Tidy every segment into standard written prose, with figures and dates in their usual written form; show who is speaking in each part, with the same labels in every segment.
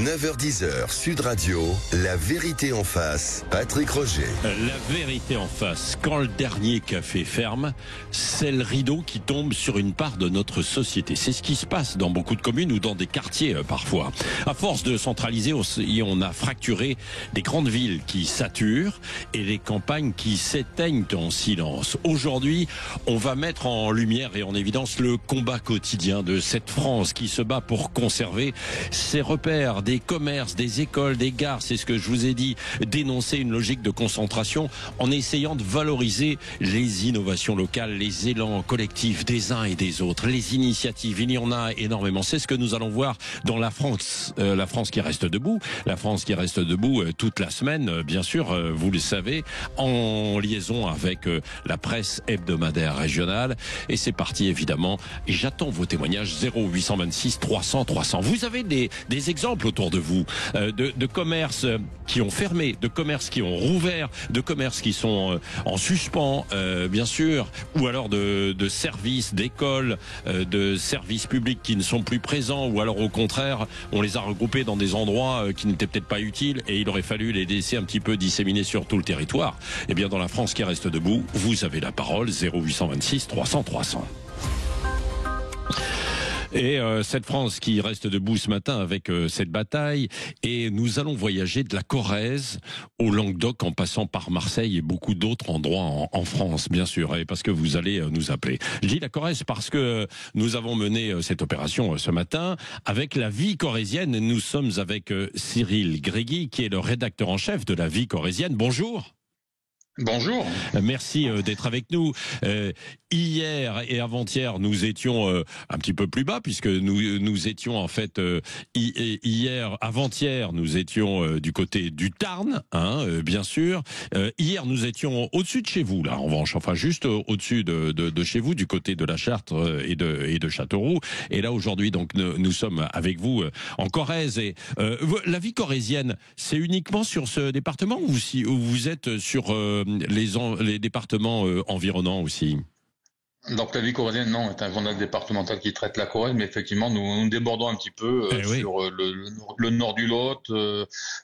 Speaker 1: 9h-10h, Sud Radio, la vérité en face, Patrick Roger.
Speaker 2: La vérité en face, quand le dernier café ferme, c'est le rideau qui tombe sur une part de notre société. C'est ce qui se passe dans beaucoup de communes ou dans des quartiers parfois. À force de centraliser, on a fracturé des grandes villes qui saturent et des campagnes qui s'éteignent en silence. Aujourd'hui, on va mettre en lumière et en évidence le combat quotidien de cette France qui se bat pour conserver ses repères, des commerces, des écoles, des gares, c'est ce que je vous ai dit, dénoncer une logique de concentration en essayant de valoriser les innovations locales, les élans collectifs des uns et des autres, les initiatives, il y en a énormément. C'est ce que nous allons voir dans la France qui reste debout, toute la semaine, bien sûr, vous le savez, en liaison avec la presse hebdomadaire régionale. Et c'est parti évidemment, et j'attends vos témoignages 0826 300 300. Vous avez des exemples autour de vous de commerces qui ont fermé, de commerces qui ont rouvert, de commerces qui sont en suspens, bien sûr, ou alors de services, d'écoles, de services publics qui ne sont plus présents, ou alors au contraire, on les a regroupés dans des endroits qui n'étaient peut-être pas utiles et il aurait fallu les laisser un petit peu disséminés sur tout le territoire. Eh bien, dans la France qui reste debout, vous avez la parole, 0826 300 300. Et cette France qui reste debout ce matin avec cette bataille, et nous allons voyager de la Corrèze au Languedoc en passant par Marseille et beaucoup d'autres endroits en France, bien sûr, et parce que vous allez nous appeler. Je dis la Corrèze parce que nous avons mené cette opération ce matin avec La Vie corrézienne. Nous sommes avec Cyril Gréguy, qui est le rédacteur en chef de La Vie corrézienne. Bonjour.
Speaker 3: Bonjour.
Speaker 2: Merci d'être avec nous. Hier et avant-hier, nous étions un petit peu plus bas puisque nous étions en fait hier, avant-hier, nous étions du côté du Tarn, bien sûr. Hier, nous étions au-dessus de chez vous, là, en revanche, enfin juste au-dessus de chez vous, du côté de la Chartre et de Châteauroux. Et là aujourd'hui, donc, nous sommes avec vous en Corrèze. Et La Vie corrézienne, c'est uniquement sur ce département ou vous êtes sur les départements environnants aussi?
Speaker 3: Donc La Vie corrézienne, non, est un journal départemental qui traite la Corrèze, mais effectivement nous débordons un petit peu sur le nord du Lot,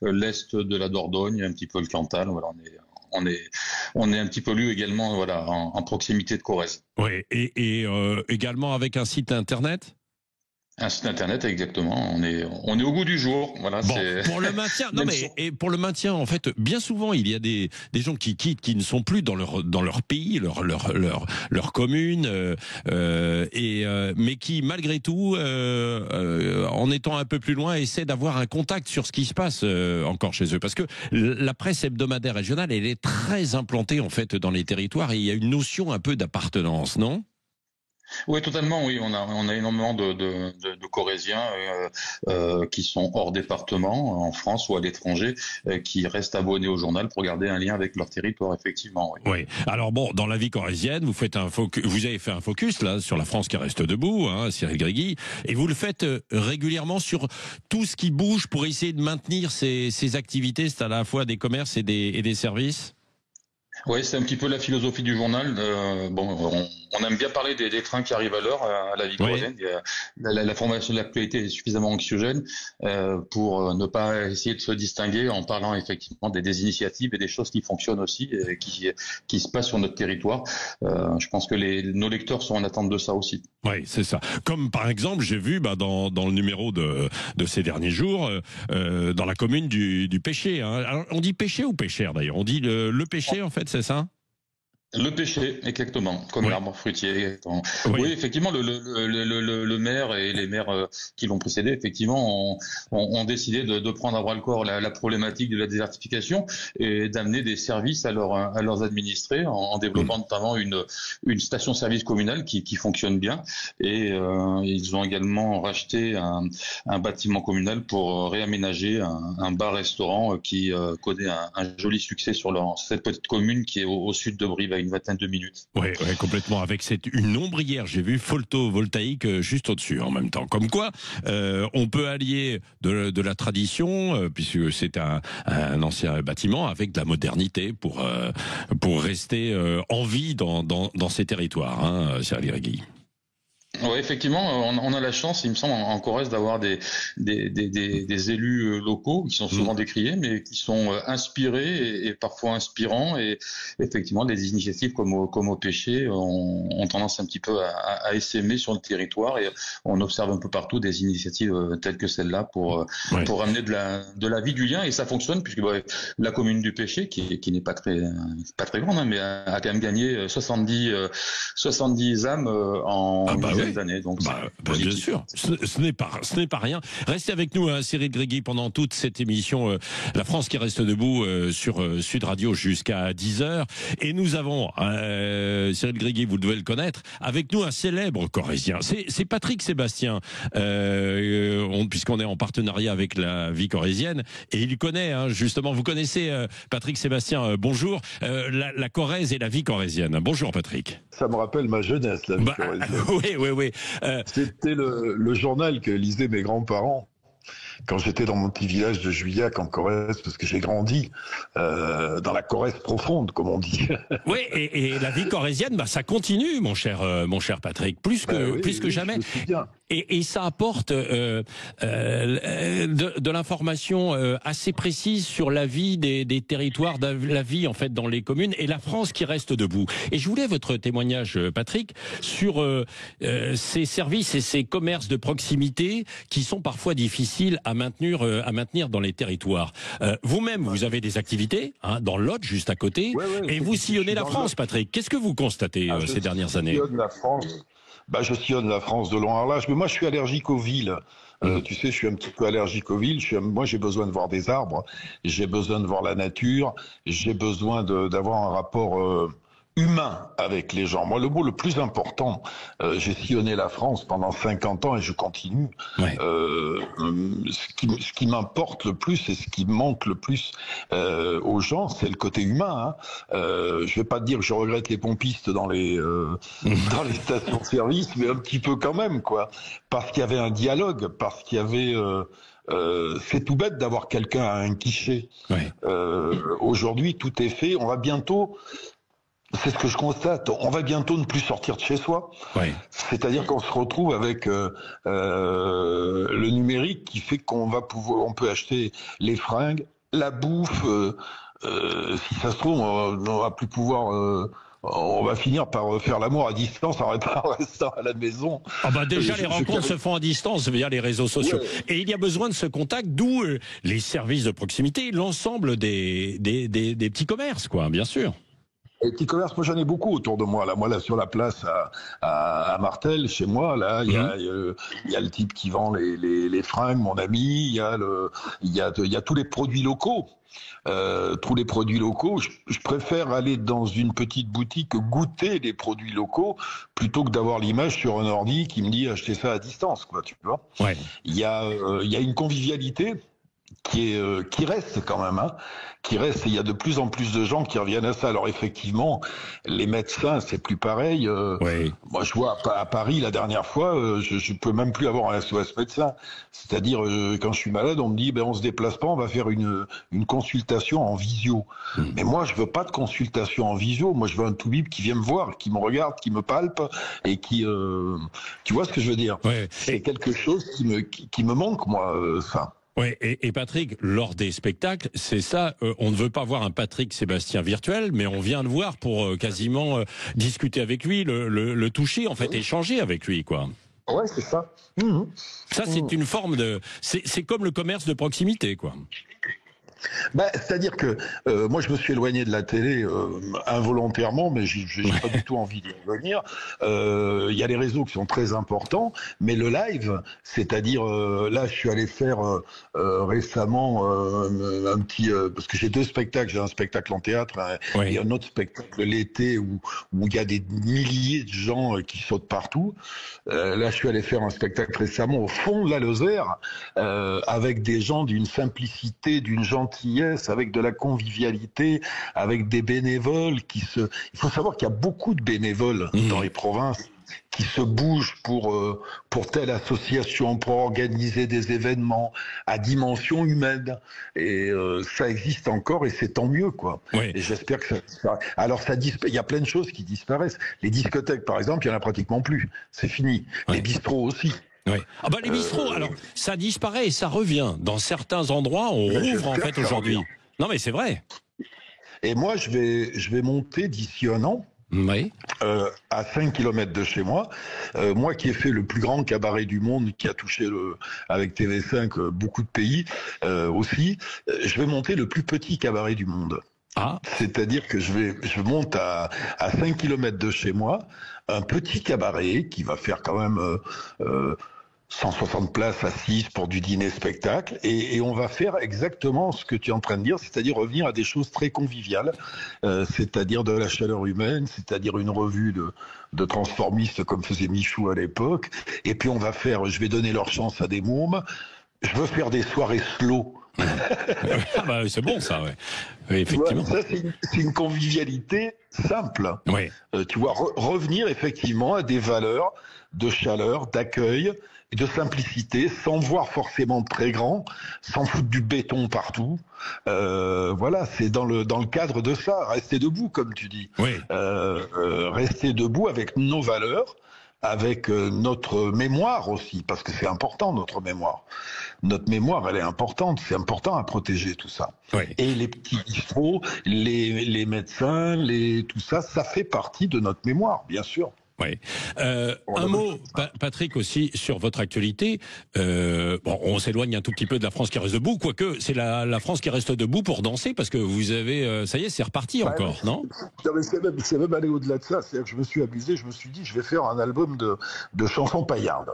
Speaker 3: l'est de la Dordogne, un petit peu le Cantal. Voilà, on est un petit peu lu également, voilà, en proximité de Corrèze.
Speaker 2: Oui, et également avec un site internet.
Speaker 3: Un site internet, exactement. On est au goût du jour. Voilà.
Speaker 2: Bon, pour le maintien, et pour le maintien, en fait, bien souvent, il y a des gens qui quittent, qui ne sont plus dans leur pays, leur commune, mais qui, malgré tout, en étant un peu plus loin, essaient d'avoir un contact sur ce qui se passe encore chez eux. Parce que la presse hebdomadaire régionale, elle est très implantée, en fait, dans les territoires, et il y a une notion un peu d'appartenance, non ?
Speaker 3: Oui, totalement. Oui, on a énormément de Corréziens qui sont hors département, en France ou à l'étranger, qui restent abonnés au journal pour garder un lien avec leur territoire, effectivement. Oui.
Speaker 2: Oui. Alors bon, dans La Vie corrézienne, vous avez fait un focus là sur la France qui reste debout, Cyril Gréguy, et vous le faites régulièrement sur tout ce qui bouge pour essayer de maintenir ces activités, c'est à la fois des commerces et des services.
Speaker 3: Oui, c'est un petit peu la philosophie du journal. On aime bien parler des trains qui arrivent à l'heure à La Vie corrézienne. La formation de l'actualité est suffisamment anxiogène pour ne pas essayer de se distinguer en parlant effectivement des initiatives et des choses qui fonctionnent aussi, qui se passent sur notre territoire. Je pense que nos lecteurs sont en attente de ça aussi.
Speaker 2: Oui, c'est ça. Comme par exemple, j'ai vu dans le numéro de ces derniers jours, dans la commune du Pêcher. Alors, on dit Pêcher ou Pêchère d'ailleurs? On dit le Pêcher en fait, c'est ça?
Speaker 3: Le Pêcher, exactement, comme l'arbre fruitier. Oui, effectivement, le maire et les maires qui l'ont précédé, effectivement, ont décidé de prendre à bras le corps la problématique de la désertification et d'amener des services à leurs administrés en développant notamment une station-service communale qui fonctionne bien. Et ils ont également racheté un bâtiment communal pour réaménager un bar-restaurant qui connaît un joli succès sur cette petite commune qui est au sud de Brive, une vingtaine de minutes.
Speaker 2: Oui, complètement. Avec une ombrière, j'ai vu, photovoltaïque juste au-dessus en même temps. Comme quoi, on peut allier de la tradition, puisque c'est un ancien bâtiment, avec de la modernité pour rester en vie dans ces territoires, Cyril Gréguy.
Speaker 3: Ouais, effectivement, on a la chance, il me semble, en Corrèze, d'avoir des élus locaux qui sont souvent décriés, mais qui sont inspirés et parfois inspirants. Et effectivement, des initiatives comme au Pêcher ont tendance un petit peu à essaimer sur le territoire. Et on observe un peu partout des initiatives telles que celle-là pour ramener de la vie, du lien. Et ça fonctionne, puisque la commune du Pêcher, qui n'est pas très grande, hein, mais a quand même gagné 70 âmes en d'années, donc
Speaker 2: bien sûr, ce n'est pas rien. Restez avec nous, hein, Cyril Gréguy, pendant toute cette émission La France qui reste debout sur Sud Radio jusqu'à 10h. Et nous avons Cyril Gréguy, vous devez le connaître, avec nous un célèbre corrézien. C'est Patrick Sébastien, puisqu'on est en partenariat avec la vie corrézienne, et il connaît, hein, justement, vous connaissez Patrick Sébastien, bonjour, la Corrèze et la vie corrézienne. Bonjour Patrick.
Speaker 4: Ça me rappelle ma jeunesse, la vie corrézienne.
Speaker 2: Oui.
Speaker 4: C'était le journal que lisaient mes grands-parents quand j'étais dans mon petit village de Juillac en Corrèze, parce que j'ai grandi dans la Corrèze profonde, comme on dit.
Speaker 2: Oui, et la vie corrézienne, ça continue, mon cher Patrick, plus que jamais. Et ça apporte de l'information assez précise sur la vie des territoires, la vie en fait dans les communes, et la France qui reste debout. Et je voulais votre témoignage, Patrick, sur ces services et ces commerces de proximité qui sont parfois difficiles à maintenir dans les territoires. Vous-même, vous avez des activités dans le Lot, juste à côté, et vous sillonnez la France, Patrick. Qu'est-ce que vous constatez ces dernières années?
Speaker 4: Je sillonne la France de long en large, mais moi je suis allergique aux villes. Tu sais, je suis un petit peu allergique aux villes. Moi, j'ai besoin de voir des arbres, j'ai besoin de voir la nature, j'ai besoin d'avoir un rapport humain avec les gens. Moi, le mot le plus important, j'ai sillonné la France pendant 50 ans et je continue. Ce qui m'importe le plus et ce qui manque le plus aux gens, c'est le côté humain. Je vais pas te dire que je regrette les pompistes dans les stations-service, mais un petit peu quand même, quoi. Parce qu'il y avait un dialogue, parce qu'il y avait... c'est tout bête d'avoir quelqu'un à un guichet. Aujourd'hui, tout est fait. On va bientôt... C'est ce que je constate. On va bientôt ne plus sortir de chez soi. C'est-à-dire qu'on se retrouve avec le numérique qui fait on peut acheter les fringues, la bouffe. Si ça se trouve, on va plus pouvoir. On va finir par faire l'amour à distance en restant à la maison.
Speaker 2: Déjà, les rencontres se font à distance via les réseaux sociaux. Et il y a besoin de ce contact, d'où les services de proximité, l'ensemble des petits commerces, quoi, bien sûr.
Speaker 4: Les petits commerces, moi j'en ai beaucoup autour de moi. Moi sur la place à Martel, chez moi, là, il y a le type qui vend les fringues, mon ami. Il y a tous les produits locaux. Je préfère aller dans une petite boutique goûter des produits locaux plutôt que d'avoir l'image sur un ordi qui me dit acheter ça à distance, quoi. Tu vois. Il y a une convivialité qui reste quand même, qui reste. Il y a de plus en plus de gens qui reviennent à ça. Alors effectivement, les médecins, c'est plus pareil. Moi, je vois à Paris la dernière fois, je peux même plus avoir un SOS médecin. C'est-à-dire quand je suis malade, on me dit on se déplace pas, on va faire une consultation en visio. Mais moi, je veux pas de consultation en visio. Moi, je veux un toubib qui vient me voir, qui me regarde, qui me palpe et qui, tu vois ce que je veux dire. C'est quelque chose qui me manque, moi, ça.
Speaker 2: Et Patrick, lors des spectacles, c'est ça, on ne veut pas voir un Patrick Sébastien virtuel, mais on vient le voir pour quasiment discuter avec lui, le toucher, en fait, échanger avec lui, quoi.
Speaker 4: Ouais, c'est ça.
Speaker 2: Ça, c'est une forme c'est comme le commerce de proximité, quoi.
Speaker 4: C'est-à-dire que moi je me suis éloigné de la télé involontairement, mais j'ai pas du tout envie d'y revenir. Il y a les réseaux qui sont très importants, mais le live, c'est-à-dire là je suis allé faire récemment un petit parce que j'ai deux spectacles, j'ai un spectacle en théâtre et un autre spectacle l'été où il y a des milliers de gens qui sautent partout. Là je suis allé faire un spectacle récemment au fond de la Lozère avec des gens d'une simplicité, d'une gentillesse, avec de la convivialité, avec des bénévoles il faut savoir qu'il y a beaucoup de bénévoles dans les provinces. qui se bougent pour telle association, pour organiser des événements à dimension humaine. Et ça existe encore et c'est tant mieux, quoi.
Speaker 2: Oui.
Speaker 4: Et j'espère que ça disparaît. Alors il y a plein de choses qui disparaissent. Les discothèques, par exemple, il n'y en a pratiquement plus. C'est fini.
Speaker 2: Oui.
Speaker 4: Les bistrots aussi.
Speaker 2: Oui. Ah bah les bistrots, alors ça disparaît et ça revient. Dans certains endroits, on rouvre en fait aujourd'hui. Non mais c'est vrai.
Speaker 4: Et moi, je vais monter d'ici un an.
Speaker 2: Oui.
Speaker 4: À 5 km de chez moi, moi qui ai fait le plus grand cabaret du monde, qui a touché avec TV5 beaucoup de pays aussi, je vais monter le plus petit cabaret du monde.
Speaker 2: Ah.
Speaker 4: C'est-à-dire que je monte à 5 km de chez moi, un petit cabaret qui va faire quand même 160 places assises pour du dîner-spectacle, et on va faire exactement ce que tu es en train de dire, c'est-à-dire revenir à des choses très conviviales, c'est-à-dire de la chaleur humaine, c'est-à-dire une revue de transformistes comme faisait Michou à l'époque, et puis je vais donner leur chance à des mômes, je veux faire des soirées slow.
Speaker 2: Ah bah, c'est bon ça, ouais. Oui, effectivement.
Speaker 4: Ça, c'est une convivialité simple.
Speaker 2: Oui.
Speaker 4: Tu vois, revenir effectivement à des valeurs de chaleur, d'accueil et de simplicité, sans voir forcément très grand, sans foutre du béton partout. Voilà, c'est dans le cadre de ça. Rester debout, comme tu dis.
Speaker 2: Oui.
Speaker 4: Rester debout avec nos valeurs, avec notre mémoire aussi, parce que c'est important, notre mémoire. Notre mémoire, elle est importante, c'est important à protéger tout ça.
Speaker 2: Oui.
Speaker 4: Et les petits bistrots, les médecins, tout ça, ça fait partie de notre mémoire, bien sûr.
Speaker 2: Oui. Un mot, Patrick, aussi sur votre actualité. Bon, on s'éloigne un tout petit peu de la France qui reste debout, quoique c'est la France qui reste debout pour danser, parce que vous avez, ça y est, c'est reparti encore, non?
Speaker 4: C'est même allé au-delà de ça. C'est-à-dire que je me suis amusé, je me suis dit, je vais faire un album de chansons paillardes,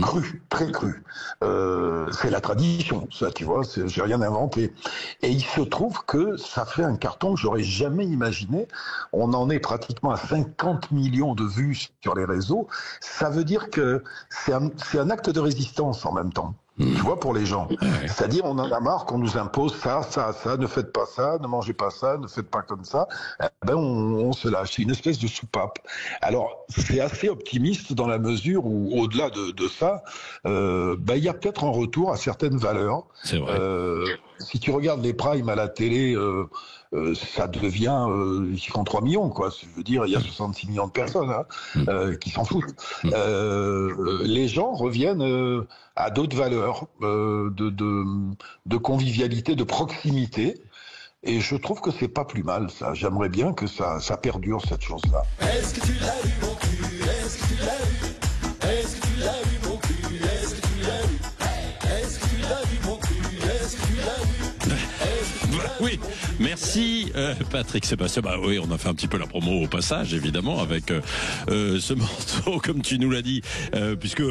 Speaker 4: cru, très cru. C'est la tradition, ça, tu vois. J'ai rien inventé. Et il se trouve que ça fait un carton que j'aurais jamais imaginé. On en est pratiquement à 50 millions de vues sur les réseaux. Ça veut dire que c'est un acte de résistance en même temps. Tu vois, pour les gens. C'est-à-dire, on en a marre qu'on nous impose ça, ne faites pas ça, ne mangez pas ça, ne faites pas comme ça. On se lâche. C'est une espèce de soupape. Alors, c'est assez optimiste dans la mesure où, au-delà de ça, il y a peut-être un retour à certaines valeurs.
Speaker 2: C'est vrai.
Speaker 4: Si tu regardes les primes à la télé, ça devient, ils font 3 millions, quoi. Je veux dire, il y a 66 millions de personnes qui s'en foutent. Les gens reviennent à d'autres valeurs de convivialité, de proximité. Et je trouve que c'est pas plus mal, ça. J'aimerais bien que ça perdure, cette chose-là.
Speaker 5: Est-ce que tu l'as vu, mon cul? Est-ce que tu l'as vu? Est-ce que tu l'as vu, mon cul? Est-ce que tu l'as vu? Est-ce que tu l'as vu, mon cul? Est-ce que tu l'as vu?
Speaker 2: Oui, merci Patrick Sébastien. Bah oui, on a fait un petit peu la promo au passage, évidemment, avec ce morceau, comme tu nous l'as dit, puisque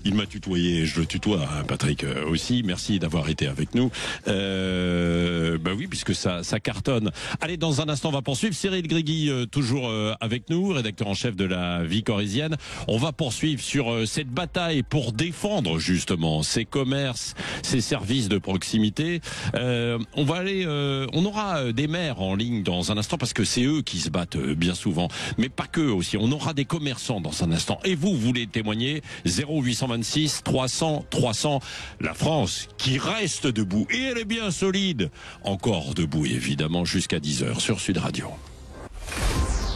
Speaker 2: il m'a tutoyé, je le tutoie, hein, Patrick aussi. Merci d'avoir été avec nous. Bah oui, puisque ça cartonne. Allez, dans un instant, on va poursuivre. Cyril Grigui, toujours avec nous, rédacteur en chef de La Vie Corrézienne. On va poursuivre sur cette bataille pour défendre justement ces commerces, ces services de proximité. On va aller, on aura des maires en ligne dans un instant parce que c'est eux qui se battent bien souvent, mais pas que aussi. On aura des commerçants dans un instant. Et vous voulez témoigner? 0826 300 300. La France qui reste debout et elle est bien solide, encore debout évidemment jusqu'à 10h sur Sud Radio.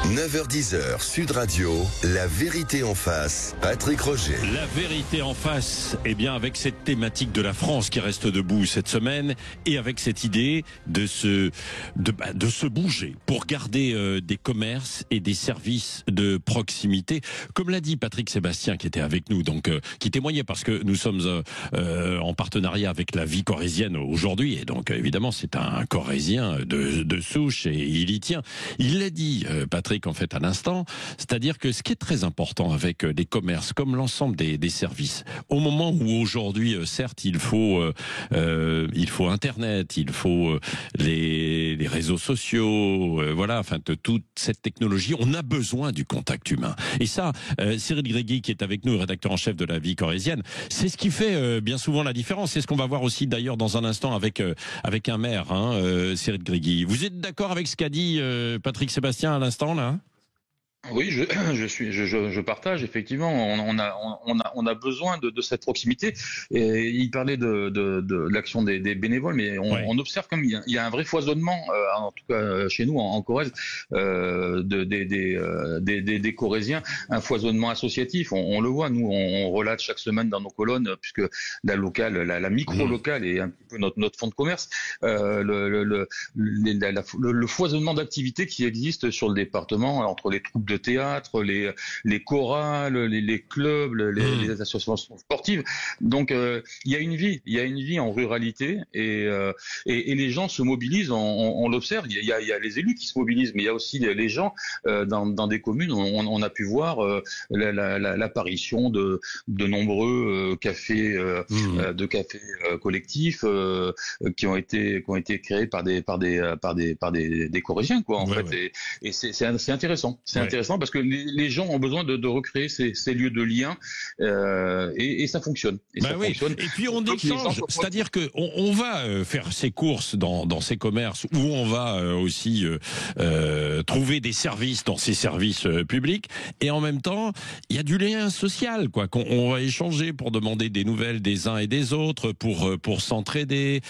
Speaker 1: 9h-10h, Sud Radio, la vérité en face, Patrick Roger.
Speaker 2: La vérité en face, eh bien avec cette thématique de la France qui reste debout cette semaine et avec cette idée de se bouger pour garder des commerces et des services de proximité. Comme l'a dit Patrick Sébastien qui était avec nous, donc qui témoignait parce que nous sommes en partenariat avec La Vie Corrézienne aujourd'hui et donc évidemment c'est un Corrézien de souche et il y tient. Il l'a dit Patrick en fait à l'instant, c'est-à-dire que ce qui est très important avec les commerces, comme l'ensemble des services, au moment où aujourd'hui, certes, il faut Internet, il faut les réseaux sociaux, voilà, enfin de toute cette technologie, on a besoin du contact humain. Et ça, Cyril Grigui, qui est avec nous, rédacteur en chef de La Vie Corrézienne, c'est ce qui fait bien souvent la différence. C'est ce qu'on va voir aussi d'ailleurs dans un instant avec un maire, Cyril Grigui. Vous êtes d'accord avec ce qu'a dit Patrick Sébastien à l'instant là?
Speaker 3: Oui, je partage effectivement. On a besoin de cette proximité. Et il parlait de l'action des bénévoles, mais on observe comme il y a un vrai foisonnement, en tout cas chez nous en Corrèze, des Corésiens, un foisonnement associatif. On le voit, nous, on relate chaque semaine dans nos colonnes, puisque la micro locale est un petit peu notre fonds de commerce, le foisonnement d'activités qui existe sur le département entre les troupes de théâtre, les chorales, les clubs, les associations sportives. Donc il y a une vie en ruralité et les gens se mobilisent. On l'observe. Il y a les élus qui se mobilisent, mais il y a aussi les gens dans des communes. On a pu voir l'apparition de nombreux cafés collectifs qui ont été créés par des Corésiens, quoi, en fait. Et c'est intéressant. C'est intéressant parce que les gens ont besoin de recréer ces lieux de lien et ça fonctionne. Et
Speaker 2: puis on échange, c'est-à-dire que on va faire ses courses dans ces commerces où on va aussi trouver des services dans ces services publics, et en même temps il y a du lien social, quoi, qu'on va échanger pour demander des nouvelles des uns et des autres, pour s'entraider.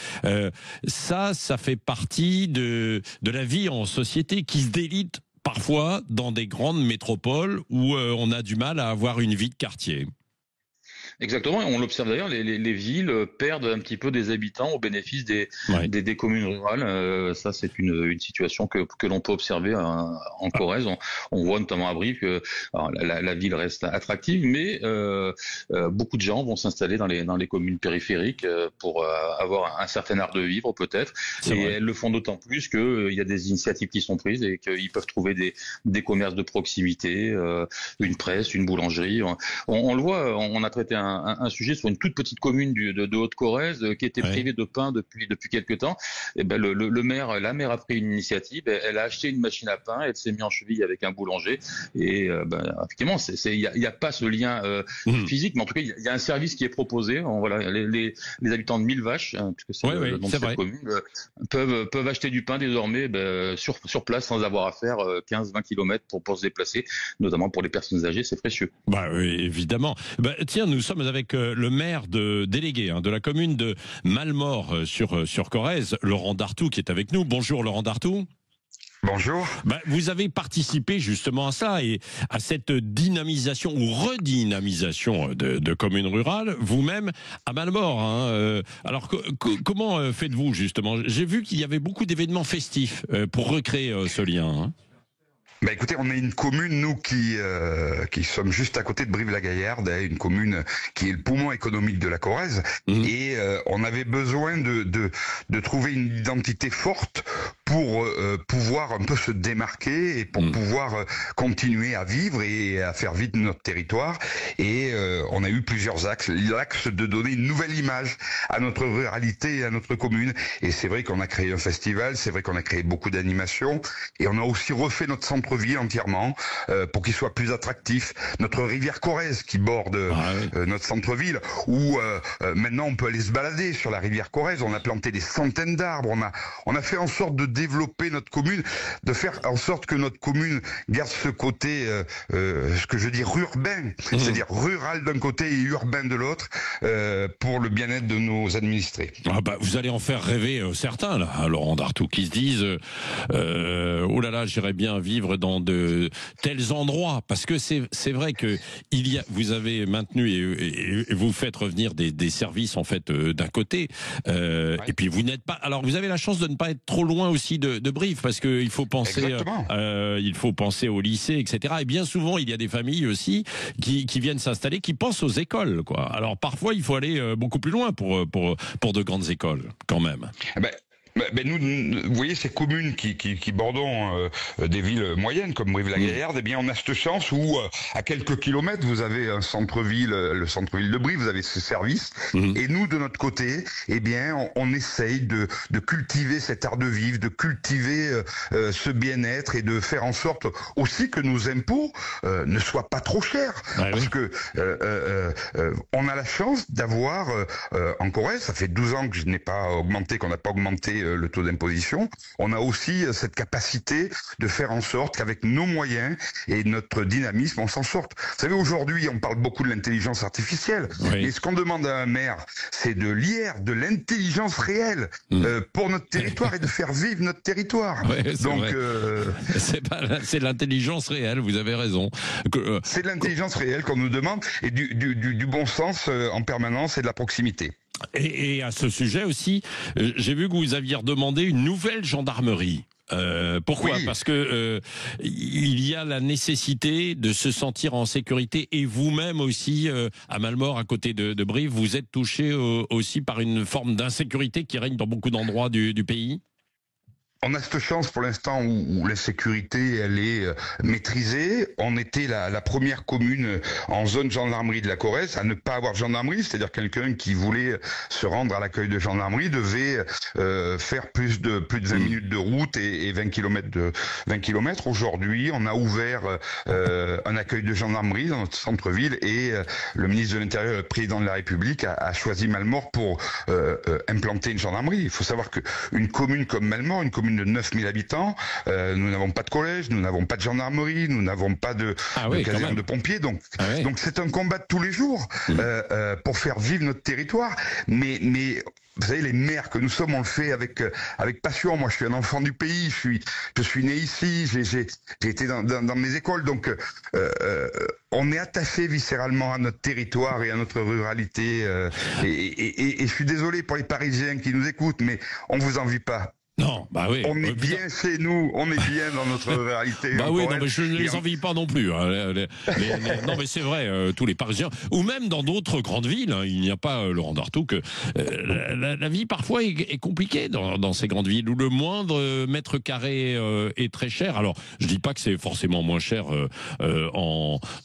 Speaker 2: Ça fait partie de la vie en société qui se délite parfois dans des grandes métropoles où on a du mal à avoir une vie de quartier.
Speaker 3: Exactement, et on l'observe d'ailleurs, les villes perdent un petit peu des habitants au bénéfice des communes rurales. Ça, c'est une situation que l'on peut observer en Corrèze. On voit notamment à Brive que la ville reste attractive, mais beaucoup de gens vont s'installer dans les communes périphériques pour avoir un certain art de vivre peut-être. Elles le font d'autant plus qu'il y a des initiatives qui sont prises et qu'ils peuvent trouver des commerces de proximité, une presse, une boulangerie. On le voit, on a traité un sujet sur une toute petite commune de Haute-Corrèze qui était privée de pain depuis quelque temps. Et ben la maire a pris une initiative. Elle a acheté une machine à pain. Elle s'est mise en cheville avec un boulanger. Et effectivement, il y a pas ce lien physique, mais en tout cas, il y a un service qui est proposé. Voilà, les habitants de Millevaches, puisque c'est le nom de cette commune, peuvent acheter du pain désormais sur place sans avoir à faire 15-20 km pour se déplacer, notamment pour les personnes âgées. C'est précieux.
Speaker 2: Bah oui, évidemment. Tiens, nous sommes avec le maire délégué de la commune de Mallemort sur Corrèze, Laurent Dartout, qui est avec nous. Bonjour Laurent Dartout.
Speaker 6: Bonjour.
Speaker 2: Vous avez participé justement à ça et à cette dynamisation ou redynamisation de communes rurales, vous-même à Mallemort. Alors comment faites-vous justement? J'ai vu qu'il y avait beaucoup d'événements festifs pour recréer ce lien.
Speaker 6: Écoutez, on est une commune, nous, qui sommes juste à côté de Brive-la-Gaillarde, une commune qui est le poumon économique de la Corrèze, et on avait besoin de trouver une identité forte pour pouvoir un peu se démarquer et pour pouvoir continuer à vivre et à faire vivre notre territoire. Et on a eu plusieurs axes. L'axe de donner une nouvelle image à notre ruralité et à notre commune. Et c'est vrai qu'on a créé un festival, c'est vrai qu'on a créé beaucoup d'animations, et on a aussi refait notre centre-ville entièrement pour qu'il soit plus attractif. Notre rivière Corrèze qui borde notre centre-ville, où maintenant on peut aller se balader sur la rivière Corrèze. On a planté des centaines d'arbres. On a fait en sorte de développer notre commune, de faire en sorte que notre commune garde ce côté, ce que je dis urbain, c'est-à-dire rural d'un côté et urbain de l'autre, pour le bien-être de nos administrés.
Speaker 2: Vous allez en faire rêver certains là, Laurent Dartout, qui se disent oh là là, j'irais bien vivre dans de tels endroits, parce que c'est vrai que vous avez maintenu et vous faites revenir des services en fait d'un côté, et puis vous n'êtes pas. Alors vous avez la chance de ne pas être trop loin aussi de Brive, parce que il faut penser au lycée, etc. Et bien souvent il y a des familles aussi qui viennent s'installer, qui pensent aux écoles, quoi. Alors parfois il faut aller beaucoup plus loin pour de grandes écoles quand même.
Speaker 6: Nous, vous voyez, ces communes qui bordons des villes moyennes comme Brive-la-Gaillarde, eh bien, on a cette chance où, à quelques kilomètres, vous avez un centre-ville, le centre-ville de Brive, vous avez ce service. Et nous, de notre côté, eh bien, on essaye de cultiver cet art de vivre, de cultiver ce bien-être et de faire en sorte aussi que nos impôts ne soient pas trop chers. Parce que on a la chance d'avoir en Corrèze, ça fait 12 ans que qu'on n'a pas augmenté le taux d'imposition, on a aussi cette capacité de faire en sorte qu'avec nos moyens et notre dynamisme, on s'en sorte. Vous savez, aujourd'hui, on parle beaucoup de l'intelligence artificielle, mais ce qu'on demande à un maire, c'est de l'IR, de l'intelligence réelle pour notre territoire et de faire vivre notre territoire. Donc,
Speaker 2: c'est l'intelligence réelle, vous avez raison.
Speaker 6: C'est de l'intelligence réelle qu'on nous demande et du bon sens en permanence et de la proximité.
Speaker 2: Et à ce sujet aussi, j'ai vu que vous aviez redemandé une nouvelle gendarmerie. Pourquoi ? Parce que il y a la nécessité de se sentir en sécurité, et vous-même aussi à Malmort, à côté de Brive, vous êtes touché aussi par une forme d'insécurité qui règne dans beaucoup d'endroits du pays ?
Speaker 6: On a cette chance pour l'instant où la sécurité elle est maîtrisée. On était la première commune en zone gendarmerie de la Corrèze à ne pas avoir de gendarmerie, c'est-à-dire quelqu'un qui voulait se rendre à l'accueil de gendarmerie devait faire plus de 20 minutes de route et 20 km. Aujourd'hui, on a ouvert un accueil de gendarmerie dans notre centre-ville et le ministre de l'Intérieur, le président de la République a choisi Malmort pour implanter une gendarmerie. Il faut savoir qu'une commune comme Malmort, une commune de 9000 habitants, nous n'avons pas de collège, nous n'avons pas de gendarmerie, nous n'avons pas de caserne de pompiers, donc c'est un combat de tous les jours pour faire vivre notre territoire, mais vous savez, les maires que nous sommes, on le fait avec passion. Moi, je suis un enfant du pays, je suis né ici, j'ai été dans mes écoles, donc on est attaché viscéralement à notre territoire et à notre ruralité, et je suis désolé pour les Parisiens qui nous écoutent, mais on vous envie pas.
Speaker 2: Non, bah oui.
Speaker 6: On est bien chez nous, on est bien dans notre réalité.
Speaker 2: Bah oui, non, mais je ne les envie pas non plus. Hein. Non, mais c'est vrai, tous les Parisiens, ou même dans d'autres grandes villes, hein, il n'y a pas, Laurent Dartout, que la vie parfois est compliquée dans ces grandes villes où le moindre mètre carré est très cher. Alors, je dis pas que c'est forcément moins cher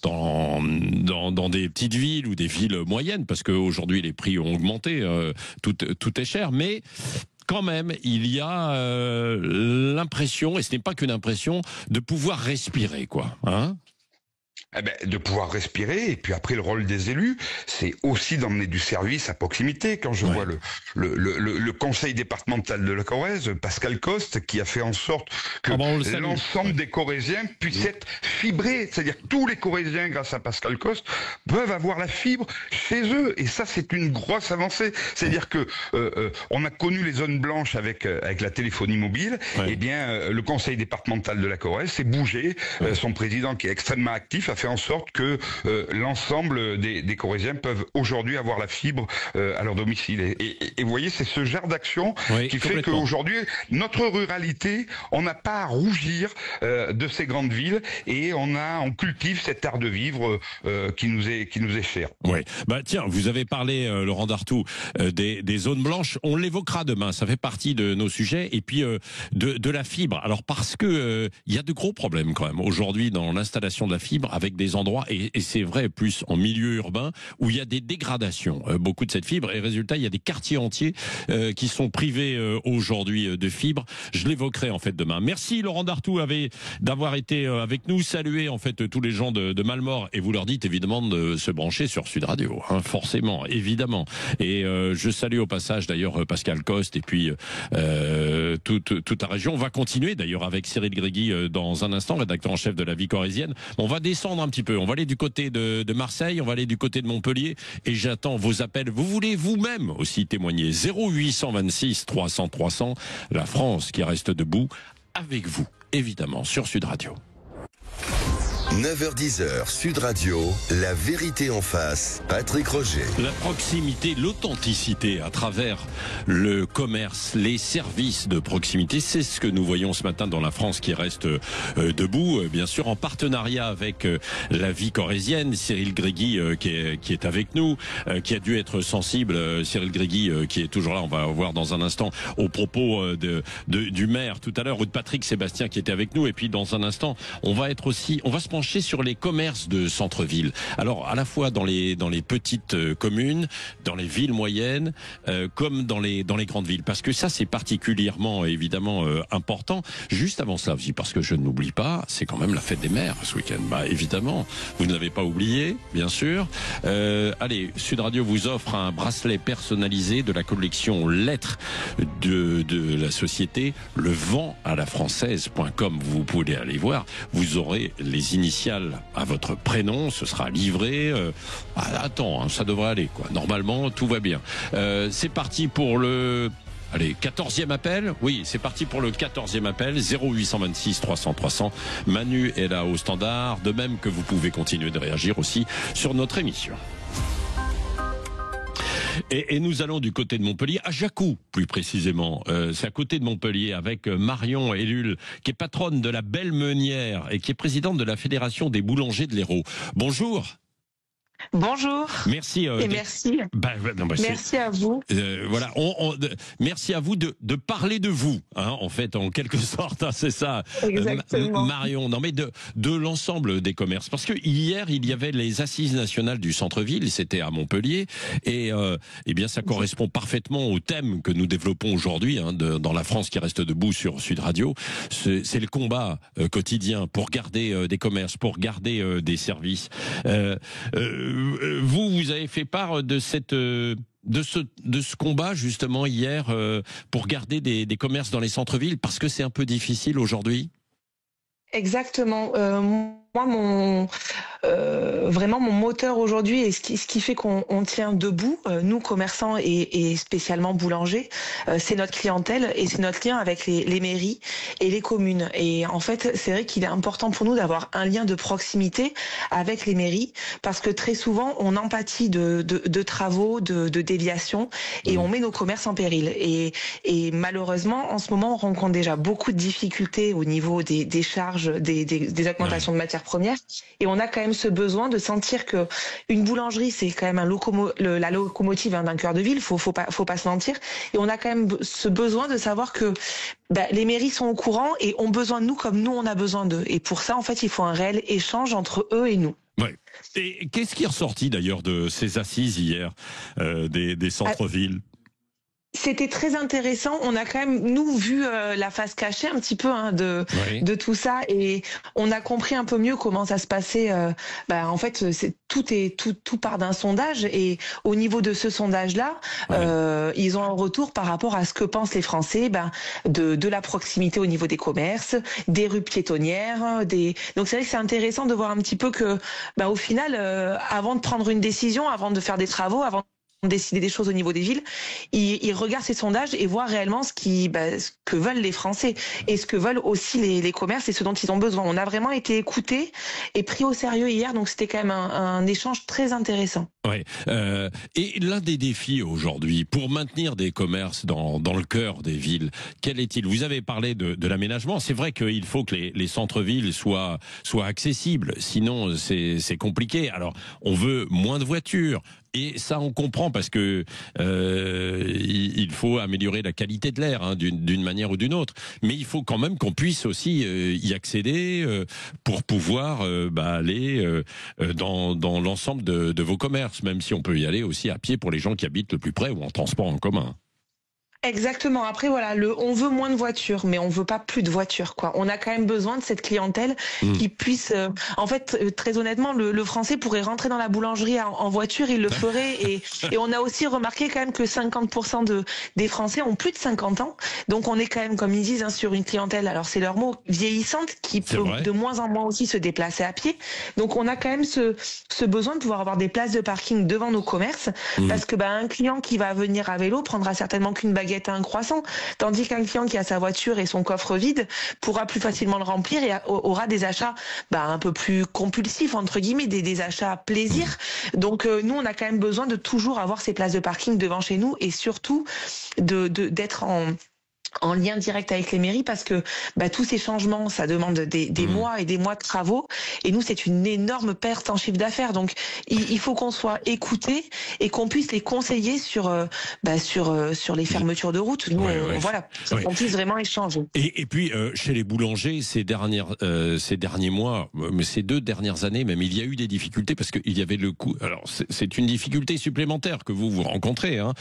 Speaker 2: dans des petites villes ou des villes moyennes, parce qu'aujourd'hui les prix ont augmenté, tout est cher, mais quand même, il y a l'impression, et ce n'est pas qu'une impression, de pouvoir respirer, quoi. Hein ?
Speaker 6: De pouvoir respirer, et puis après le rôle des élus, c'est aussi d'emmener du service à proximité. Quand je vois le conseil départemental de la Corrèze, Pascal Coste, qui a fait en sorte que l'ensemble des Corréziens puissent être fibrés, c'est-à-dire que tous les Corréziens, grâce à Pascal Coste, peuvent avoir la fibre chez eux, et ça c'est une grosse avancée. C'est-à-dire que on a connu les zones blanches avec la téléphonie mobile, et bien le conseil départemental de la Corrèze s'est bougé, son président qui est extrêmement actif a fait en sorte que l'ensemble des Corréziens peuvent aujourd'hui avoir la fibre à leur domicile. Et vous voyez, c'est ce genre d'action qui fait qu'aujourd'hui, notre ruralité, on n'a pas à rougir de ces grandes villes, et on cultive cet art de vivre qui nous est cher.
Speaker 2: Oui. Bah tiens, vous avez parlé, Laurent Dartout, des zones blanches. On l'évoquera demain. Ça fait partie de nos sujets. Et puis de la fibre. Alors parce que il y a de gros problèmes quand même aujourd'hui dans l'installation de la fibre, avec des endroits, et c'est vrai plus en milieu urbain, où il y a des dégradations, beaucoup de cette fibre, et résultat, il y a des quartiers entiers qui sont privés aujourd'hui de fibre. Je l'évoquerai en fait demain. Merci Laurent Dartout d'avoir été avec nous, saluer en fait tous les gens de Malmort, et vous leur dites évidemment de se brancher sur Sud Radio, hein, forcément, évidemment. Et je salue au passage d'ailleurs Pascal Coste, et puis toute la région. On va continuer d'ailleurs avec Cyril Gréguy dans un instant, rédacteur en chef de La Vie Corrézienne. On va descendre un petit peu. On va aller du côté de Marseille, on va aller du côté de Montpellier, et j'attends vos appels. Vous voulez vous-même aussi témoigner. 0826 300 300. La France qui reste debout avec vous, évidemment, sur Sud Radio.
Speaker 1: 9h-10h, Sud Radio, la vérité en face, Patrick Roger.
Speaker 2: La proximité, l'authenticité à travers le commerce, les services de proximité, c'est ce que nous voyons ce matin dans la France qui reste debout, bien sûr en partenariat avec La Vie Corrézienne. Cyril Gréguy qui est avec nous, qui a dû être sensible, Cyril Gréguy qui est toujours là, on va voir dans un instant, aux propos du maire tout à l'heure, ou de Patrick Sébastien qui était avec nous, et puis dans un instant, on va se pencher sur les commerces de centre-ville. Alors, à la fois dans les petites communes, dans les villes moyennes, comme dans les grandes villes. Parce que ça, c'est particulièrement, évidemment, important. Juste avant cela, parce que je ne l'oublie pas, c'est quand même la fête des mères ce week-end. Bah, évidemment, vous ne l'avez pas oublié, bien sûr. Allez, Sud Radio vous offre un bracelet personnalisé de la collection Lettres de la société Le Vent à la Française.com. Vous pouvez aller voir. Vous aurez les initiales à votre prénom. Ce sera livré. Attends, ça devrait aller, quoi. Normalement, tout va bien. C'est parti pour le... Allez, 14e appel. Oui, c'est parti pour le 14e appel. 0826 300 300. Manu est là au standard. De même que vous pouvez continuer de réagir aussi sur notre émission. Et nous allons du côté de Montpellier, à Jacou, plus précisément. C'est à côté de Montpellier, avec Marion Ellul, qui est patronne de la Belle Meunière et qui est présidente de la Fédération des boulangers de l'Hérault. Bonjour.
Speaker 7: Bonjour.
Speaker 2: Merci.
Speaker 7: Et merci. Merci à vous.
Speaker 2: Voilà. Merci à vous de parler de vous, hein, en fait, en quelque sorte. Hein, c'est ça.
Speaker 7: Exactement.
Speaker 2: Marion. Non, mais de l'ensemble des commerces. Parce que hier, il y avait les assises nationales du centre-ville. C'était à Montpellier. Et eh bien, ça correspond parfaitement au thème que nous développons aujourd'hui, hein, dans la France qui reste debout sur Sud Radio. C'est le combat quotidien pour garder des commerces, pour garder des services. Vous avez fait part de ce combat justement hier pour garder des commerces dans les centres-villes parce que c'est un peu difficile aujourd'hui.
Speaker 7: Exactement. Moi, vraiment mon moteur aujourd'hui et ce qui fait qu'on tient debout, nous commerçants et spécialement boulangers, c'est notre clientèle et c'est notre lien avec les mairies et les communes. Et en fait, c'est vrai qu'il est important pour nous d'avoir un lien de proximité avec les mairies parce que très souvent on empathie de travaux, de déviations et on met nos commerces en péril. Et malheureusement, en ce moment, on rencontre déjà beaucoup de difficultés au niveau des charges, des augmentations de matières premières. Et on a quand même ce besoin de sentir que une boulangerie, c'est quand même la locomotive d'un cœur de ville. Faut pas se mentir. Et on a quand même ce besoin de savoir que les mairies sont au courant et ont besoin de nous comme nous on a besoin d'eux. Et pour ça, en fait, il faut un réel échange entre eux et nous.
Speaker 2: Ouais. Et qu'est-ce qui est ressorti d'ailleurs de ces assises hier des centres-villes?
Speaker 7: C'était très intéressant. On a quand même, nous, vu la face cachée un petit peu de tout ça et on a compris un peu mieux comment ça se passait. En fait, tout part d'un sondage et au niveau de ce sondage-là, ils ont un retour par rapport à ce que pensent les Français de la proximité au niveau des commerces, des rues piétonnières. Donc c'est vrai que c'est intéressant de voir un petit peu que, au final, avant de prendre une décision, avant de faire des travaux, avant décider des choses au niveau des villes, ils regardent ces sondages et voient réellement ce que veulent les Français et ce que veulent aussi les commerces et ce dont ils ont besoin. On a vraiment été écoutés et pris au sérieux hier, donc c'était quand même un échange très intéressant.
Speaker 2: Ouais. Et l'un des défis aujourd'hui pour maintenir des commerces dans le cœur des villes, quel est-il? Vous avez parlé de l'aménagement. C'est vrai qu'il faut que les centres-villes soient accessibles, sinon c'est compliqué. Alors on veut moins de voitures. Et ça, on comprend parce que il faut améliorer la qualité de l'air, hein, d'une manière ou d'une autre. Mais il faut quand même qu'on puisse aussi y accéder pour pouvoir aller dans l'ensemble de vos commerces, même si on peut y aller aussi à pied pour les gens qui habitent le plus près ou en transport en commun.
Speaker 7: Exactement. Après, voilà, on veut moins de voitures, mais on veut pas plus de voitures, quoi. On a quand même besoin de cette clientèle qui puisse, en fait, très honnêtement, le Français pourrait rentrer dans la boulangerie en voiture, il le ferait. Et on a aussi remarqué quand même que 50% des Français ont plus de 50 ans. Donc, on est quand même, comme ils disent, sur une clientèle, alors c'est leur mot, vieillissante, qui peut de moins en moins aussi se déplacer à pied. Donc, on a quand même ce besoin de pouvoir avoir des places de parking devant nos commerces, parce que, un client qui va venir à vélo prendra certainement qu'une baguette à un croissant, tandis qu'un client qui a sa voiture et son coffre vide pourra plus facilement le remplir et aura des achats un peu plus compulsifs, entre guillemets, des achats plaisir. Donc nous, on a quand même besoin de toujours avoir ces places de parking devant chez nous et surtout d'être en en lien direct avec les mairies parce que tous ces changements, ça demande des mois et des mois de travaux. Et nous, c'est une énorme perte en chiffre d'affaires. Donc, il faut qu'on soit écouté et qu'on puisse les conseiller sur les fermetures de route. Nous, on puisse vraiment échanger.
Speaker 2: Et puis, chez les boulangers, ces derniers mois, ces 2 dernières années, même, il y a eu des difficultés parce qu'il y avait le coût. Alors, c'est une difficulté supplémentaire que vous rencontrez, hein.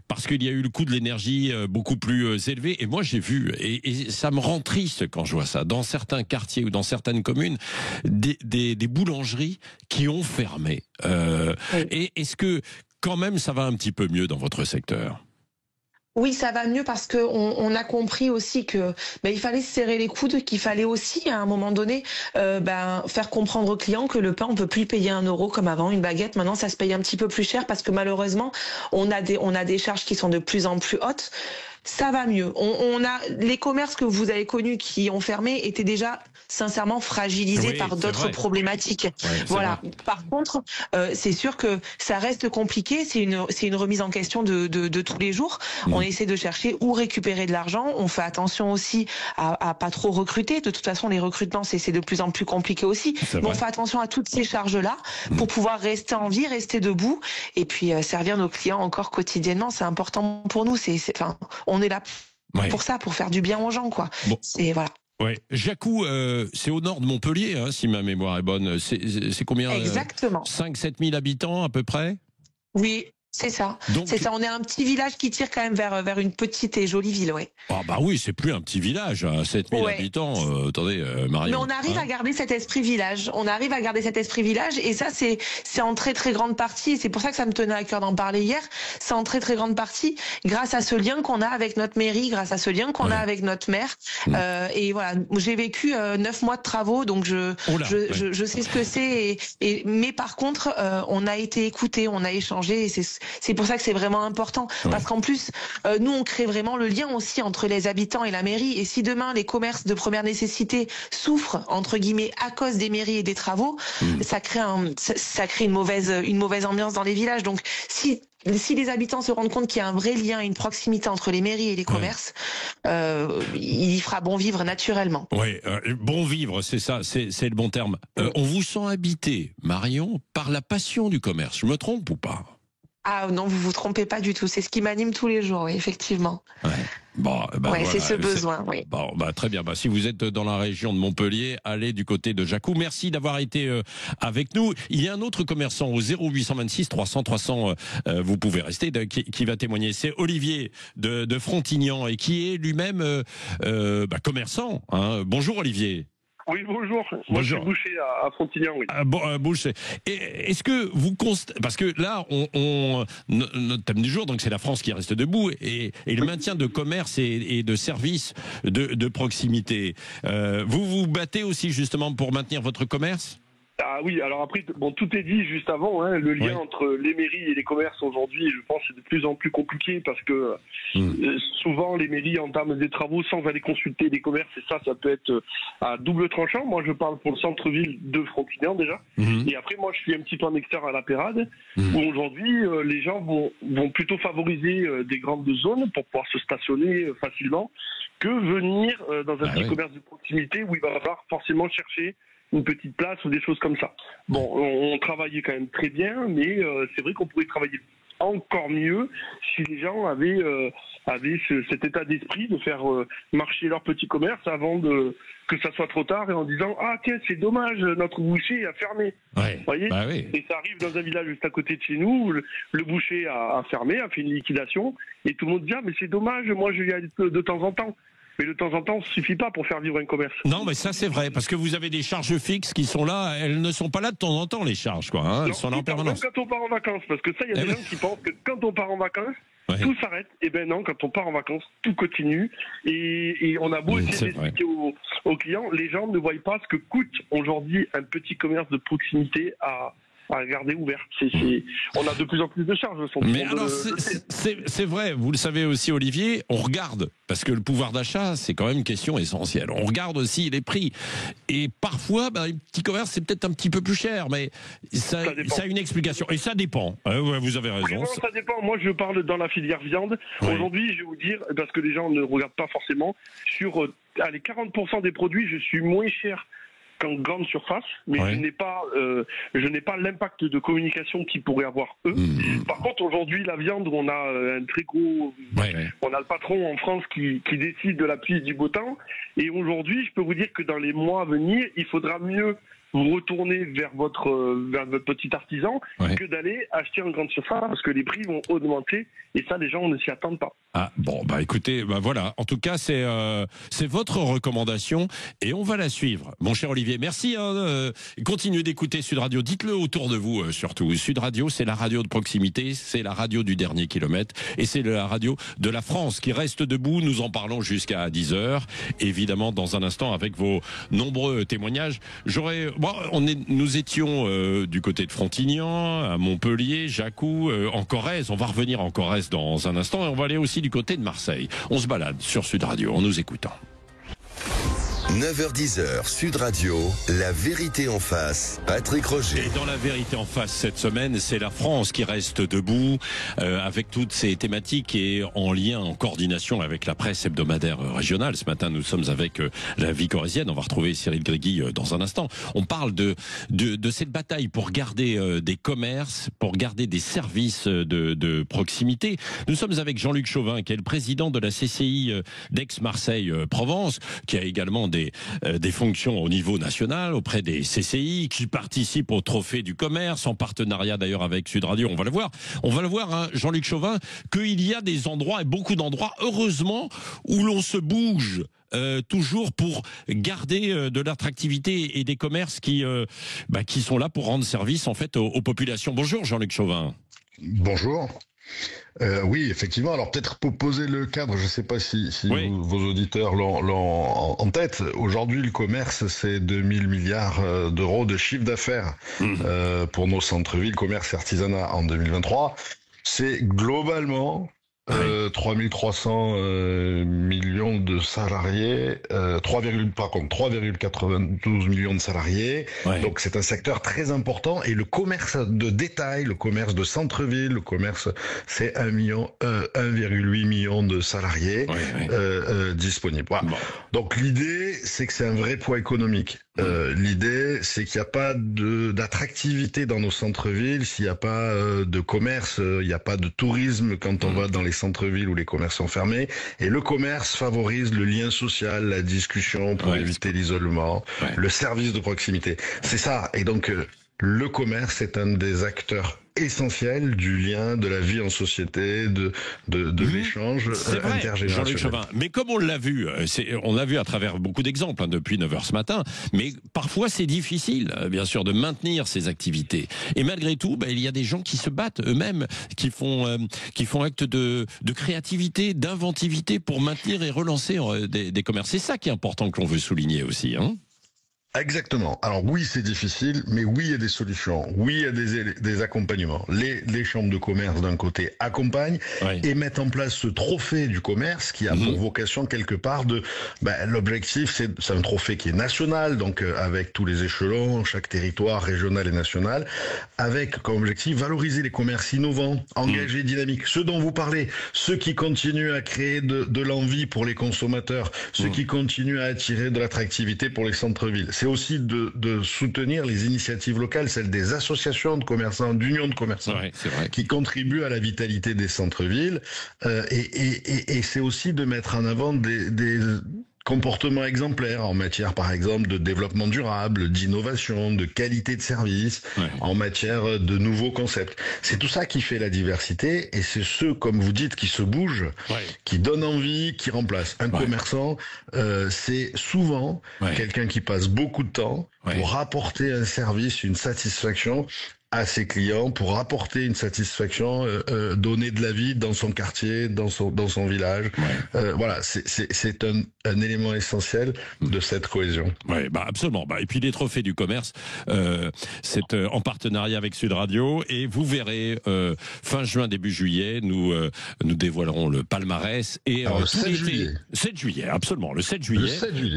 Speaker 2: Parce qu'il y a eu le coût de l'énergie beaucoup plus élevé. Et moi, j'ai vu, et ça me rend triste quand je vois ça, dans certains quartiers ou dans certaines communes, des boulangeries qui ont fermé. Et est-ce que, quand même, ça va un petit peu mieux dans votre secteur ?
Speaker 7: Oui, ça va mieux parce que on a compris aussi que il fallait se serrer les coudes, qu'il fallait aussi à un moment donné faire comprendre aux clients que le pain on peut plus le payer 1 euro comme avant, une baguette maintenant ça se paye un petit peu plus cher parce que malheureusement on a des charges qui sont de plus en plus hautes. Ça va mieux. On a les commerces que vous avez connus qui ont fermé étaient déjà sincèrement fragilisés par d'autres problématiques. Voilà. Par contre, c'est sûr que ça reste compliqué. C'est une remise en question de tous les jours. On essaie de chercher où récupérer de l'argent. On fait attention aussi à pas trop recruter. De toute façon, les recrutements c'est de plus en plus compliqué aussi. Mais on fait attention à toutes ces charges-là pour pouvoir rester en vie, rester debout et puis servir nos clients encore quotidiennement. C'est important pour nous. On est là pour ça, pour faire du bien aux gens, quoi.
Speaker 2: Bon.
Speaker 7: Voilà.
Speaker 2: Ouais. Jacou, c'est au nord de Montpellier, hein, si ma mémoire est bonne. C'est combien ?
Speaker 7: Exactement.
Speaker 2: 5-7 000 habitants à peu près ?
Speaker 7: Oui. C'est ça. C'est ça. On est un petit village qui tire quand même vers une petite et jolie ville, ouais.
Speaker 2: Ah oui, c'est plus un petit village, 7000 habitants. Attendez, Marion.
Speaker 7: Mais on arrive à garder cet esprit village. On arrive à garder cet esprit village et ça c'est en très très grande partie. Et c'est pour ça que ça me tenait à cœur d'en parler hier. C'est en très très grande partie grâce à ce lien qu'on a avec notre mairie, grâce à ce lien qu'on a avec notre maire. Et voilà, j'ai vécu 9 mois de travaux, donc je sais ce que c'est. Mais par contre, on a été écoutés, on a échangé. Et c'est pour ça que c'est vraiment important. Parce qu'en plus, nous, on crée vraiment le lien aussi entre les habitants et la mairie. Et si demain, les commerces de première nécessité souffrent, entre guillemets, à cause des mairies et des travaux, ça crée une mauvaise ambiance dans les villages. Donc, si les habitants se rendent compte qu'il y a un vrai lien, une proximité entre les mairies et les commerces, il y fera bon vivre naturellement.
Speaker 2: Oui, bon vivre, c'est ça, c'est le bon terme. On vous sent habité, Marion, par la passion du commerce. Je me trompe ou pas ?
Speaker 7: Ah non, vous vous trompez pas du tout. C'est ce qui m'anime tous les jours, oui, effectivement.
Speaker 2: Ouais. Bon, voilà,
Speaker 7: c'est ce besoin, oui.
Speaker 2: Bon, très bien. Si vous êtes dans la région de Montpellier, allez du côté de Jacou. Merci d'avoir été avec nous. Il y a un autre commerçant au 0826 300 300. Vous pouvez rester, qui va témoigner. C'est Olivier de Frontignan et qui est lui-même commerçant. Hein. Bonjour Olivier.
Speaker 8: Oui, bonjour. Moi, je suis boucher à Frontignan, oui.
Speaker 2: Boucher. Est-ce que vous constatez, parce que là, notre thème du jour, donc c'est la France qui reste debout et le maintien de commerce et de services de proximité. Vous vous battez aussi justement pour maintenir votre commerce ?
Speaker 8: Ah oui, alors après, tout est dit juste avant, hein, le lien entre les mairies et les commerces aujourd'hui, je pense, c'est de plus en plus compliqué parce que souvent les mairies entament des travaux sans aller consulter les commerces et ça peut être à double tranchant. Moi, je parle pour le centre-ville de Frontignan déjà. Et après, moi, je suis un petit peu en extérieur à la Pérade où aujourd'hui, les gens vont plutôt favoriser des grandes zones pour pouvoir se stationner facilement que venir dans un petit commerce de proximité où il va falloir forcément chercher une petite place ou des choses comme ça. Bon, on travaillait quand même très bien, mais c'est vrai qu'on pourrait travailler encore mieux si les gens avaient cet état d'esprit de faire marcher leur petit commerce avant que ça soit trop tard et en disant « Ah tiens, c'est dommage, notre boucher a fermé. » Vous voyez Et ça arrive dans un village juste à côté de chez nous, le boucher a fermé, a fait une liquidation, et tout le monde dit « Ah mais c'est dommage, moi je viens de temps en temps. » Mais de temps en temps, ça ne suffit pas pour faire vivre un commerce.
Speaker 2: Non, mais ça c'est vrai, parce que vous avez des charges fixes qui sont là, elles ne sont pas là de temps en temps, les charges, quoi. Hein, elles sont là en permanence.
Speaker 8: Même quand on part en vacances, parce que ça, il y a des gens qui pensent que quand on part en vacances, tout s'arrête. Eh ben non, quand on part en vacances, tout continue. Et on a beau essayer d'expliquer aux clients, les gens ne voient pas ce que coûte aujourd'hui un petit commerce de proximité à garder ouvert. On a de plus en plus de charges.
Speaker 2: Mais alors, c'est vrai, vous le savez aussi, Olivier, on regarde, parce que le pouvoir d'achat, c'est quand même une question essentielle. On regarde aussi les prix. Et parfois, les petits commerces, c'est peut-être un petit peu plus cher, mais ça a une explication. Et ça dépend. Ouais, vous avez raison.
Speaker 8: Oui, ça dépend. Moi, je parle dans la filière viande. Oui. Aujourd'hui, je vais vous dire, parce que les gens ne regardent pas forcément, sur 40% des produits, je suis moins cher qu'en grande surface, mais je n'ai pas l'impact de communication qu'ils pourraient avoir eux. Par contre, aujourd'hui, la viande, on a un très gros, on a le patron en France qui décide de la pluie et du beau temps. Et aujourd'hui, je peux vous dire que dans les mois à venir, il faudra mieux vous retourner vers votre petit artisan que d'aller acheter en grande surface parce que les prix vont augmenter et ça, les gens ne s'y attendent pas.
Speaker 2: Ah bon, écoutez, voilà. En tout cas, c'est votre recommandation et on va la suivre. Mon cher Olivier, merci. Continuez d'écouter Sud Radio. Dites-le autour de vous surtout. Sud Radio, c'est la radio de proximité, c'est la radio du dernier kilomètre et c'est la radio de la France qui reste debout. Nous en parlons jusqu'à 10h. Évidemment, dans un instant, avec vos nombreux témoignages, nous étions du côté de Frontignan, à Montpellier, Jacou, en Corrèze. On va revenir en Corrèze dans un instant et on va aller aussi du côté de Marseille. On se balade sur Sud Radio en nous écoutant.
Speaker 1: 9h-10h, Sud Radio, la vérité en face, Patrick Roger.
Speaker 2: Et dans la vérité en face cette semaine, c'est la France qui reste debout avec toutes ces thématiques et en lien, en coordination avec la presse hebdomadaire régionale. Ce matin, nous sommes avec la vie corrézienne. On va retrouver Cyril Grégui dans un instant. On parle de cette bataille pour garder des commerces, pour garder des services de proximité. Nous sommes avec Jean-Luc Chauvin, qui est le président de la CCI d'Aix-Marseille-Provence, qui a également des fonctions au niveau national auprès des CCI, qui participent au Trophée du commerce, en partenariat d'ailleurs avec Sud Radio. On va le voir, hein, Jean-Luc Chauvin, qu'il y a des endroits, et beaucoup d'endroits, heureusement, où l'on se bouge toujours pour garder de l'attractivité et des commerces qui sont là pour rendre service en fait aux populations. Bonjour Jean-Luc Chauvin.
Speaker 9: Bonjour. Oui, effectivement. Alors peut-être pour poser le cadre, je ne sais pas si vos auditeurs l'ont en tête. Aujourd'hui, le commerce, c'est 2000 milliards d'euros de chiffre d'affaires pour nos centres-villes, commerce et artisanat en 2023. C'est globalement 3300 millions de salariés, 3,92 millions de salariés. Donc c'est un secteur très important et le commerce de détail, le commerce de centre-ville, le commerce, c'est 1,8 million de salariés disponibles. Voilà. Donc l'idée, c'est que c'est un vrai poids économique. L'idée, c'est qu'il n'y a pas d'attractivité dans nos centres-villes, s'il n'y a pas de commerce, il n'y a pas de tourisme quand on va dans les centres-villes où les commerces sont fermés. Et le commerce favorise le lien social, la discussion pour éviter l'isolement, le service de proximité. C'est ça. Et donc, le commerce est un des acteurs essentiel du lien, de la vie en société, de l'échange intergénérationnel.
Speaker 2: Jean-Luc Chauvin. Mais comme on l'a vu, on l'a vu à travers beaucoup d'exemples depuis 9h ce matin, mais parfois c'est difficile, bien sûr, de maintenir ces activités. Et malgré tout, il y a des gens qui se battent eux-mêmes, qui font acte de créativité, d'inventivité pour maintenir et relancer des commerces. C'est ça qui est important que l'on veut souligner aussi, hein.
Speaker 9: Exactement. Alors oui, c'est difficile, mais oui, il y a des solutions. Oui, il y a des accompagnements. Les chambres de commerce, d'un côté, accompagnent et mettent en place ce trophée du commerce qui a pour vocation, quelque part, l'objectif, c'est un trophée qui est national, donc avec tous les échelons, chaque territoire, régional et national, avec comme objectif valoriser les commerces innovants, engagés, dynamiques. Ceux dont vous parlez, ceux qui continuent à créer de l'envie pour les consommateurs, ceux qui continuent à attirer de l'attractivité pour les centres-villes. C'est aussi de soutenir les initiatives locales, celles des associations de commerçants, d'unions de commerçants, qui contribuent à la vitalité des centres-villes. Et c'est aussi de mettre en avant des comportements exemplaires en matière, par exemple, de développement durable, d'innovation, de qualité de service, en matière de nouveaux concepts. C'est tout ça qui fait la diversité et c'est ceux, comme vous dites, qui se bougent, qui donnent envie, qui remplacent. Un commerçant, c'est souvent quelqu'un qui passe beaucoup de temps pour apporter un service, une satisfaction à ses clients pour apporter une satisfaction, donner de la vie dans son quartier, dans son village. Voilà, c'est un élément essentiel de cette cohésion.
Speaker 2: Oui, absolument. Et puis les trophées du commerce, c'est en partenariat avec Sud Radio, et vous verrez fin juin, début juillet, nous dévoilerons le palmarès, et
Speaker 9: le 7
Speaker 2: juillet, absolument, le 7 juillet,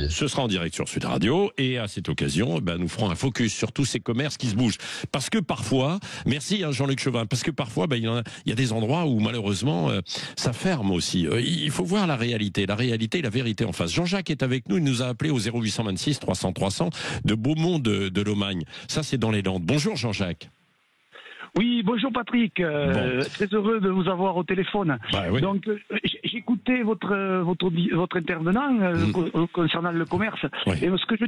Speaker 2: ce sera en direct sur Sud Radio, et à cette occasion, nous ferons un focus sur tous ces commerces qui se bougent. Parce que parfois, merci Jean-Luc Chauvin, parce que parfois, il y a des endroits où malheureusement, ça ferme aussi. Il faut voir la réalité, et la vérité en face. Jean-Jacques est avec nous, il nous a appelé au 0826 300 300 de Beaumont de Lomagne. Ça, c'est dans les Landes. Bonjour Jean-Jacques.
Speaker 10: Oui, bonjour Patrick, très heureux de vous avoir au téléphone.
Speaker 2: Oui.
Speaker 10: Donc j'écoutais votre intervenant concernant le commerce, et ce que je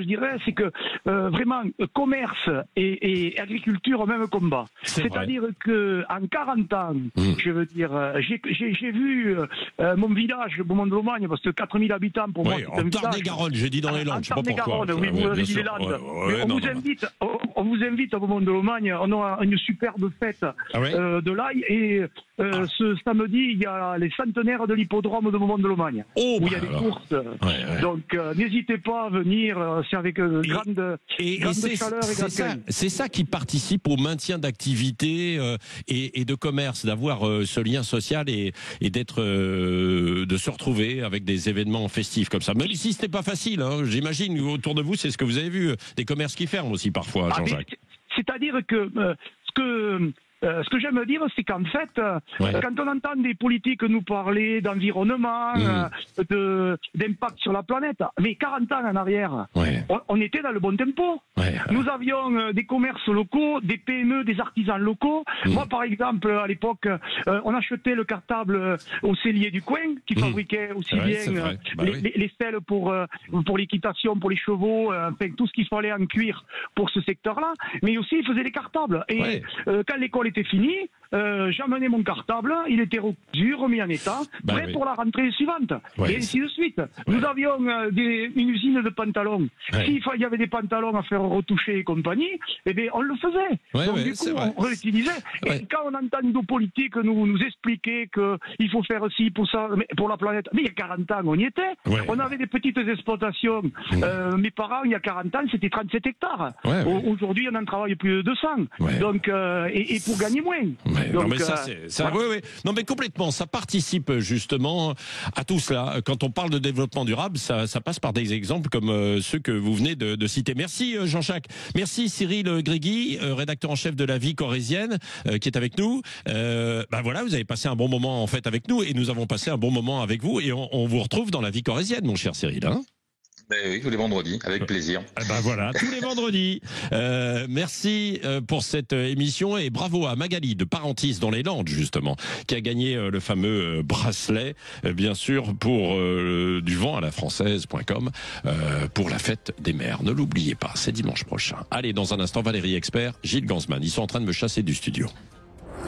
Speaker 10: dirais, c'est que vraiment commerce et agriculture au même combat. C'est-à-dire que en 40 ans, je veux dire, j'ai vu mon village, Beaumont de Lomagne, parce que 4000 habitants pour moi, c'est un village. En
Speaker 2: Tarn-et-Garonne, j'ai dit dans les Landes, je sais pas pourquoi.
Speaker 10: Oui, vous avez dit les Landes. On vous invite à Beaumont de Lomagne, on aura une superbe fête de l'ail, et ce samedi il y a les centenaires de l'hippodrome de Beaumont de Lomagne, où il y a des courses. Donc n'hésitez pas à venir, c'est avec grande chaleur et grande qualité.
Speaker 2: C'est ça qui participe au maintien d'activité et de commerce, d'avoir ce lien social et d'être de se retrouver avec des événements festifs comme ça. Même si c'était pas facile, j'imagine autour de vous, c'est ce que vous avez vu, des commerces qui ferment aussi parfois, Jean-Jacques.
Speaker 10: C'est-à-dire que ce que j'aime dire, c'est qu'en fait, quand on entend des politiques nous parler d'environnement, d'impact sur la planète, mais 40 ans en arrière, on était dans le bon tempo. Nous avions des commerces locaux, des PME, des artisans locaux. Moi, par exemple, à l'époque, on achetait le cartable au cellier du coin, qui fabriquait aussi bien les selles pour l'équitation, pour les chevaux, enfin, tout ce qu'il fallait en cuir pour ce secteur-là. Mais aussi, il faisait les cartables. Et quand l'école était finie, j'amenais mon cartable, il était recousu, remis en état, prêt pour la rentrée suivante, et ainsi de suite. Nous avions une usine de pantalons. S'il y avait des pantalons à faire retoucher et compagnie, eh bien, on le faisait. Donc du coup, on réutilisait. Et quand on entend nos politiques nous expliquer qu'il faut faire ci pour ça, pour la planète, mais il y a 40 ans, on y était. On avait des petites exploitations. Mes parents, il y a 40 ans, c'était 37 hectares. Aujourd'hui, on en travaille plus de 200. Donc, et pour gagner moins.
Speaker 2: Donc, non mais non mais complètement, ça participe justement à tout cela. Quand on parle de développement durable, ça passe par des exemples comme ceux que vous venez de citer. Merci Jean-Jacques. Merci Cyril Grégui, rédacteur en chef de La Vie Corrézienne, qui est avec nous. Voilà, vous avez passé un bon moment en fait avec nous, et nous avons passé un bon moment avec vous, et on vous retrouve dans La Vie Corrézienne, mon cher Cyril.
Speaker 3: Oui, tous les vendredis, avec plaisir.
Speaker 2: Voilà, tous les vendredis. Merci pour cette émission, et bravo à Magali de Parentis dans les Landes, justement, qui a gagné le fameux bracelet, bien sûr, pour du vent à la française.com, pour la fête des mères. Ne l'oubliez pas, c'est dimanche prochain. Allez, dans un instant, Valérie Expert, Gilles Gansman. Ils sont en train de me chasser du studio.